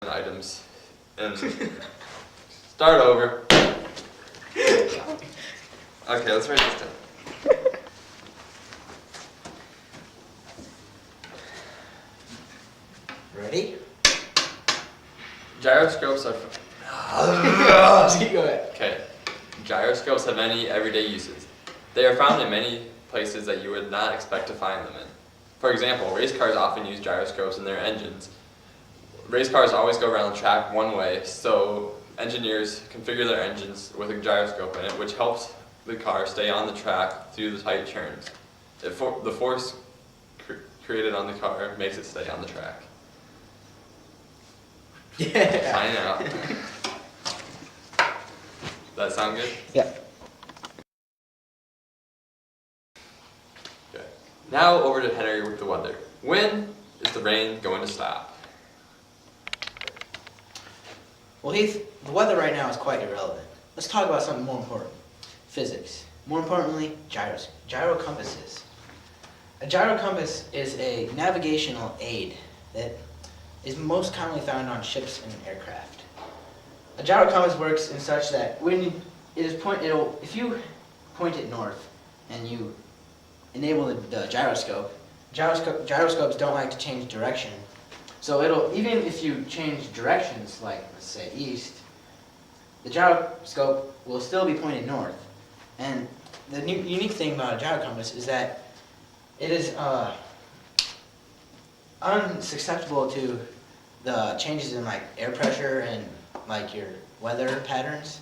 items and start over. Okay, let's write this down. Ready? Gyroscopes are. Go ahead. Okay. Gyroscopes have many everyday uses. They are found in many places that you would not expect to find them in. For example, race cars often use gyroscopes in their engines. Race cars always go around the track one way, so engineers configure their engines with a gyroscope in it, which helps the car stay on the track through the tight turns. The force created on the car makes it stay on the track. Yeah. Sign out. That sound good? Yeah. Okay. Now over to Henry with the weather. When is the rain going to stop? Well, Heath, the weather right now is quite irrelevant. Let's talk about something more important. Physics. More importantly, gyrocompasses. A gyrocompass is a navigational aid that is most commonly found on ships and aircraft. A gyrocompass works in such that when if you point it north and you enable the gyroscopes don't like to change direction. So even if you change directions, like let's say east, the gyroscope will still be pointed north. And the unique thing about a gyrocompass is that it is unsusceptible to the changes in like air pressure and like your weather patterns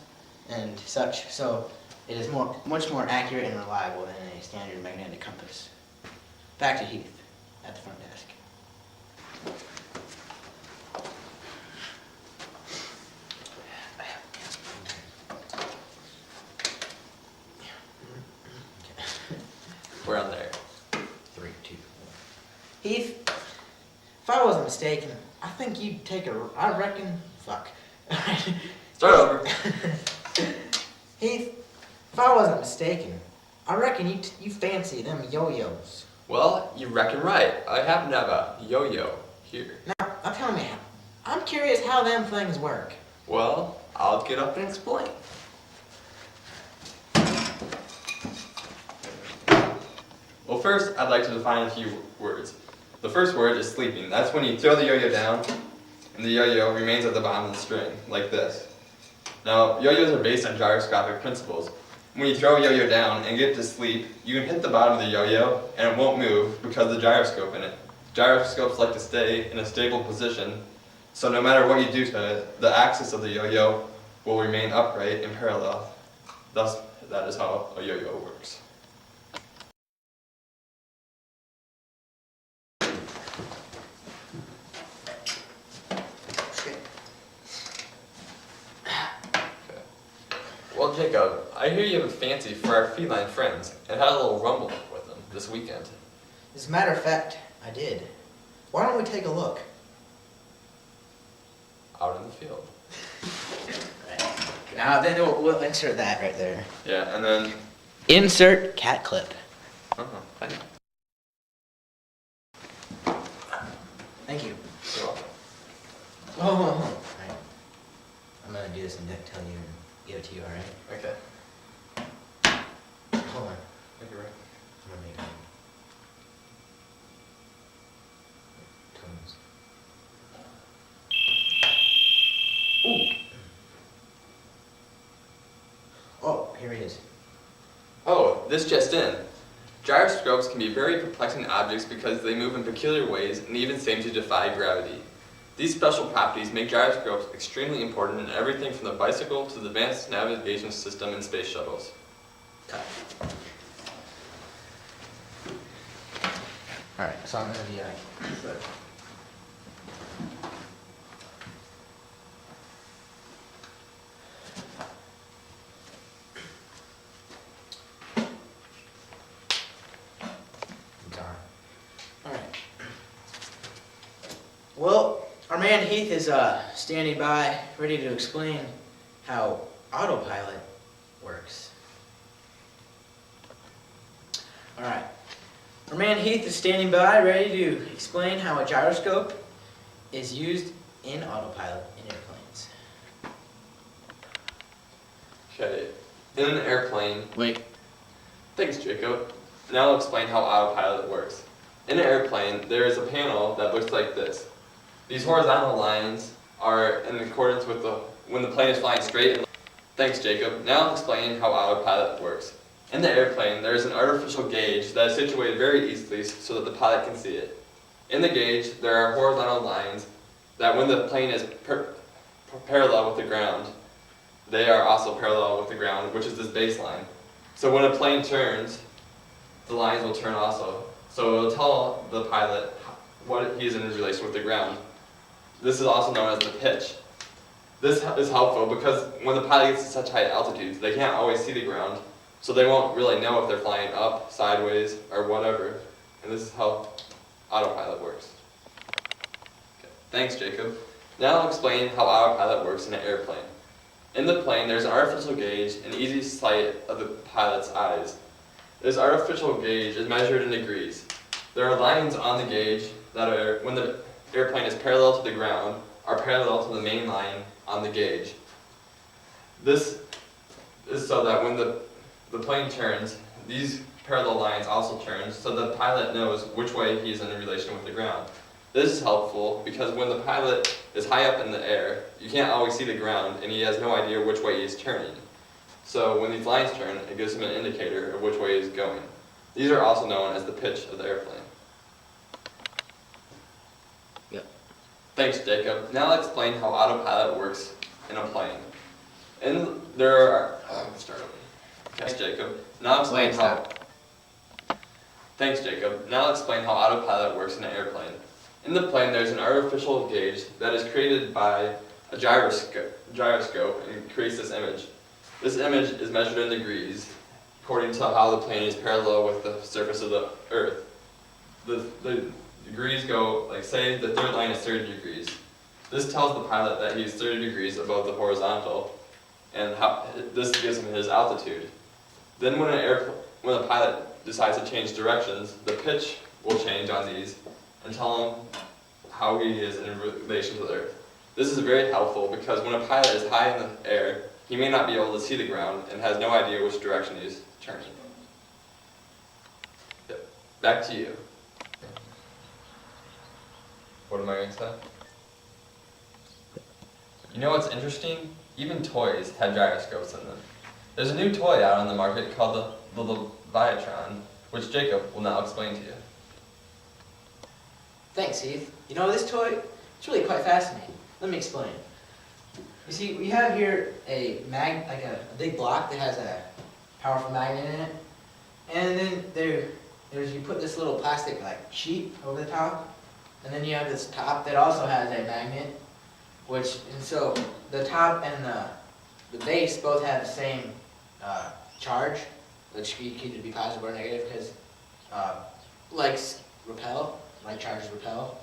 and such. So it is much more accurate and reliable than a standard magnetic compass. Back to Heath at the front desk. We're on there. 3, 2, 1. Heath, if I wasn't mistaken, I think you'd take I reckon. Fuck. Start over. Heath, if I wasn't mistaken, I reckon you fancy them yo-yos. Well, you reckon right. I happen to have a yo-yo here. Now tell me, I'm curious how them things work. Well, I'll get up and explain. Well, first, I'd like to define a few words. The first word is sleeping. That's when you throw the yo-yo down, and the yo-yo remains at the bottom of the string, like this. Now, yo-yos are based on gyroscopic principles. When you throw a yo-yo down and get to sleep, you can hit the bottom of the yo-yo, and it won't move because of the gyroscope in it. Gyroscopes like to stay in a stable position, so no matter what you do to it, the axis of the yo-yo will remain upright and parallel. Thus, that is how a yo-yo works. Well, Jacob, I hear you have a fancy for our feline friends and had a little rumble with them this weekend. As a matter of fact, I did. Why don't we take a look? Out in the field. Right. Now then we'll insert that right there. Yeah, and then... Insert cat clip. Thank you. Thank you. You're welcome. Oh. Right. I'm gonna do this and tell you and give it to you, alright? Okay. Hold on. Thank you, Ray. I'm gonna make tones. Ooh. Oh, here he is. Oh, this just in. Gyroscopes can be very perplexing objects because they move in peculiar ways and even seem to defy gravity. These special properties make gyroscopes extremely important in everything from the bicycle to the advanced navigation system in space shuttles. Cut. Alright, so I'm gonna be Alright. Well, our man Heath is standing by, ready to explain how autopilot works. Alright. Our man Heath is standing by, ready to explain how a gyroscope is used in autopilot in airplanes. Okay, in an airplane, Wait. thanks Jacob. Now I'll explain how autopilot works. In an airplane, there is a panel that looks like this. These horizontal lines are in accordance with when the plane is flying straight. Thanks Jacob. Now I'll explain how autopilot works. In the airplane, there is an artificial gauge that is situated very easily so that the pilot can see it. In the gauge, there are horizontal lines that when the plane is parallel with the ground, they are also parallel with the ground, which is this baseline. So when a plane turns, the lines will turn also. So it will tell the pilot what he is in relation with the ground. This is also known as the pitch. This is helpful because when the pilot gets to such high altitudes, they can't always see the ground, so they won't really know if they're flying up, sideways, or whatever. And this is how autopilot works. Okay. Thanks, Jacob. Now I'll explain how autopilot works in an airplane. In the plane, there's an artificial gauge, an easy sight of the pilot's eyes. This artificial gauge is measured in degrees. There are lines on the gauge that are, when the airplane is parallel to the ground, are parallel to the main line on the gauge. This is so that when the plane turns, these parallel lines also turn, so the pilot knows which way he is in relation with the ground. This is helpful because when the pilot is high up in the air, you can't always see the ground and he has no idea which way he is turning. So when these lines turn, it gives him an indicator of which way he is going. These are also known as the pitch of the airplane. Yep. Thanks, Jacob. Now I'll explain how autopilot works in a plane. I'm gonna start over. Thanks, Jacob. Now I'll explain Thanks, Jacob. Now I'll explain how autopilot works in an airplane. In the plane, there's an artificial gauge that is created by a gyroscope and creates this image. This image is measured in degrees according to how the plane is parallel with the surface of the earth. The degrees go, like say the third line is 30 degrees. This tells the pilot that he's 30 degrees above the horizontal, and this gives him his altitude. Then when a pilot decides to change directions, the pitch will change on these and tell him how he is in relation to the earth. This is very helpful because when a pilot is high in the air, he may not be able to see the ground and has no idea which direction he's turning. Yep. Back to you. What am I going to say? You know what's interesting? Even toys have gyroscopes in them. There's a new toy out on the market called the Leviatron, which Jacob will now explain to you. Thanks, Heath. You know, this toy, it's really quite fascinating. Let me explain. You see, we have here a big block that has a powerful magnet in it. And then you put this little plastic sheet over the top. And then you have this top that also has a magnet. And so the top and the base both have the same charge, which can either be positive or negative because likes repel. Like charges repel.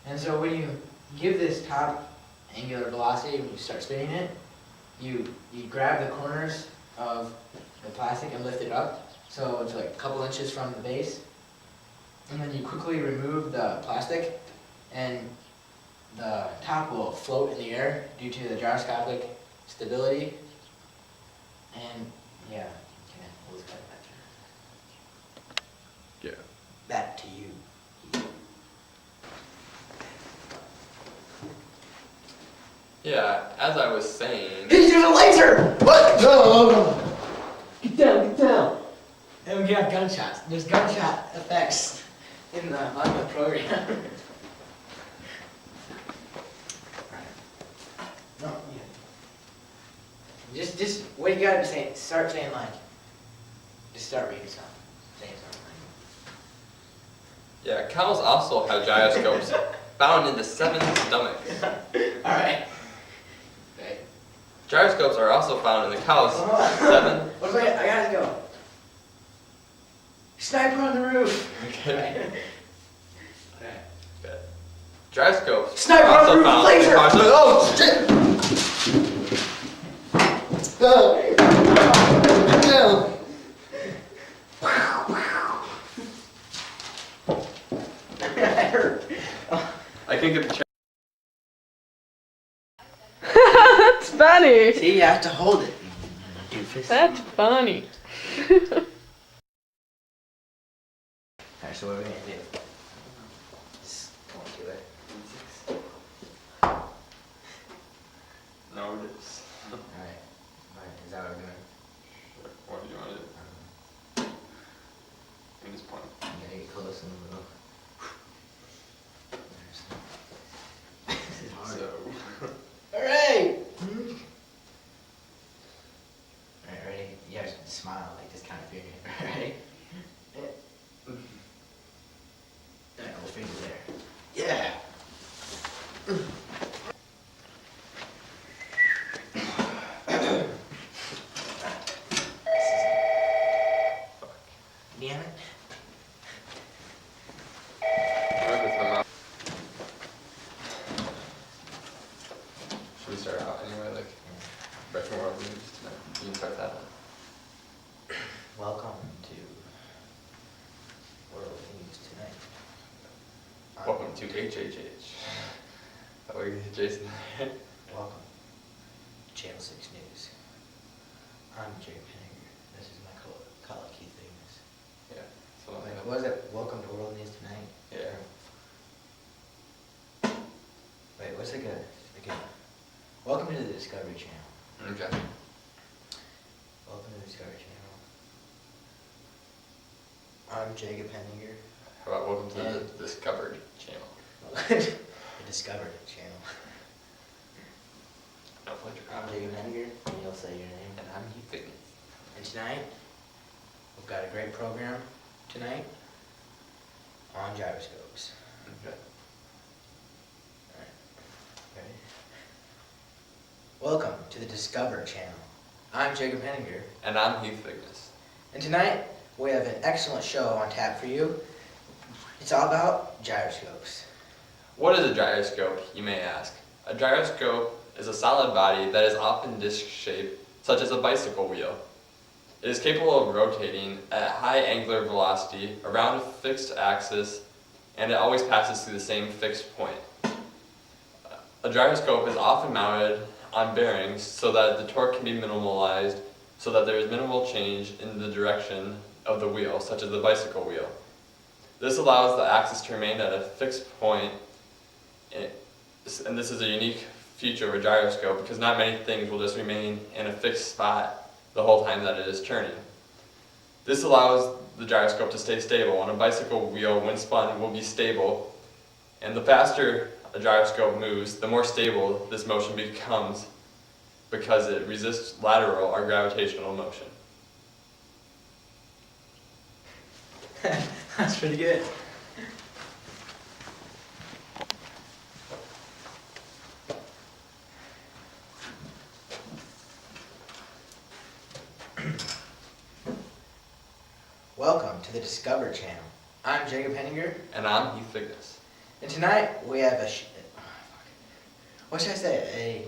And so when you give this top angular velocity, when you start spinning it, you grab the corners of the plastic and lift it up. So it's like a couple inches from the base. And then you quickly remove the plastic and the top will float in the air due to the gyroscopic stability. And yeah, we'll cut that. Yeah. Back to you. Yeah, as I was saying. He's using a laser! What? No! Get down, get down! And we have gunshots. There's gunshot effects on the program. No, yeah. Just what you gotta be saying. Start saying just start reading something. Saying something. Yeah, cows also have gyroscopes found in the 7th stomach. All right. Okay. Gyroscopes are also found in the cow's 7. What about I gotta go. Sniper on the roof. Okay. Okay. Good. Gyroscopes Sniper are on the also roof, found laser! in cars. Oh shit! Get down. I can't get the That's funny. See, you have to hold it. Doofus. That's funny. Alright, so what are we gonna do? Just go into it. No, it is. Alright. Alright, is that what we're doing? What do you want to do? You just point. I'm gonna get close in the middle. This is hard. So, Alright! Alright, ready? You guys smile, like this kind of fear. Alright? Alright, we'll finger there. Yeah! Damn it. what if it's my mouth? Should we start out anyway, like, Breaking World News tonight? You can start that out. Welcome to World News Tonight. Welcome to HHH. That way, Jason. Welcome. Channel 6 News. I'm Jay Penninger. This is my colleague Keith Vignes. Yeah. So, Wait, what was it? Welcome to World News Tonight? yeah. Wait, what's it good? Again. Welcome to the Discovery Channel. Okay. Welcome to the Discovery Channel. I'm Jacob Penninger. How about welcome to the Discovered channel? The Discovery Channel. Don't put your I'm Jacob Penninger, and you'll say your name. And I'm Heath Vignes. And tonight, we've got a great program tonight on gyroscopes. Okay. Alright, ready? Welcome to the Discover Channel. I'm Jacob Henninger, And I'm Heath Vignes. and tonight we have an excellent show on tap for you. It's all about gyroscopes. What is a gyroscope, you may ask? A gyroscope is a solid body that is often disc-shaped, such as a bicycle wheel. It is capable of rotating at high angular velocity around a fixed axis, and it always passes through the same fixed point. A gyroscope is often mounted on bearings so that the torque can be minimalized, so that there is minimal change in the direction of the wheel, such as the bicycle wheel. This allows the axis to remain at a fixed point, and this is a unique feature of a gyroscope because not many things will just remain in a fixed spot the whole time that it is turning. This allows the gyroscope to stay stable, and a bicycle wheel, when spun, will be stable. And the faster a gyroscope moves, the more stable this motion becomes because it resists lateral or gravitational motion. That's pretty good. Welcome to the Discover Channel. I'm Jacob Henninger, And I'm Heath Vignes. and tonight we have what should I say?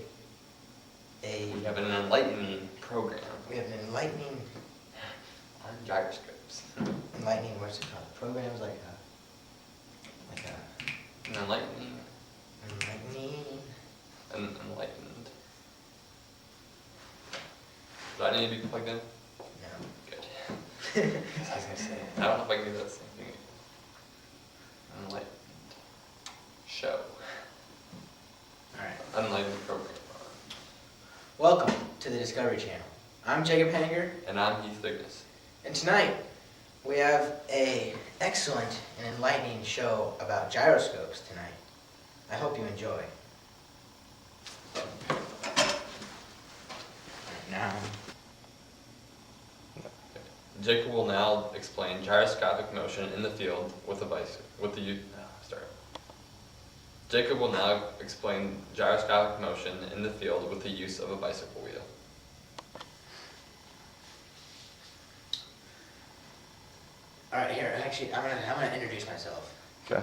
We have an enlightening program We have an enlightening, on gyroscopes. what's it called? Programs like An enlightening enlightening. and enlightened. Do I need to be plugged in? No. Good. I was gonna say, I don't know if I can do that same thing. Enlightened show. Alright. Enlightened program. Welcome to the Discovery Channel. I'm Jacob Henninger, And I'm Heath Vignes. and tonight we have a excellent and enlightening show about gyroscopes tonight. I hope you enjoy. Now, Jacob will now explain gyroscopic motion in the field with a bicycle. Jacob will now explain gyroscopic motion in the field with the use of a bicycle wheel. alright, here, actually, I'm gonna introduce myself. Okay.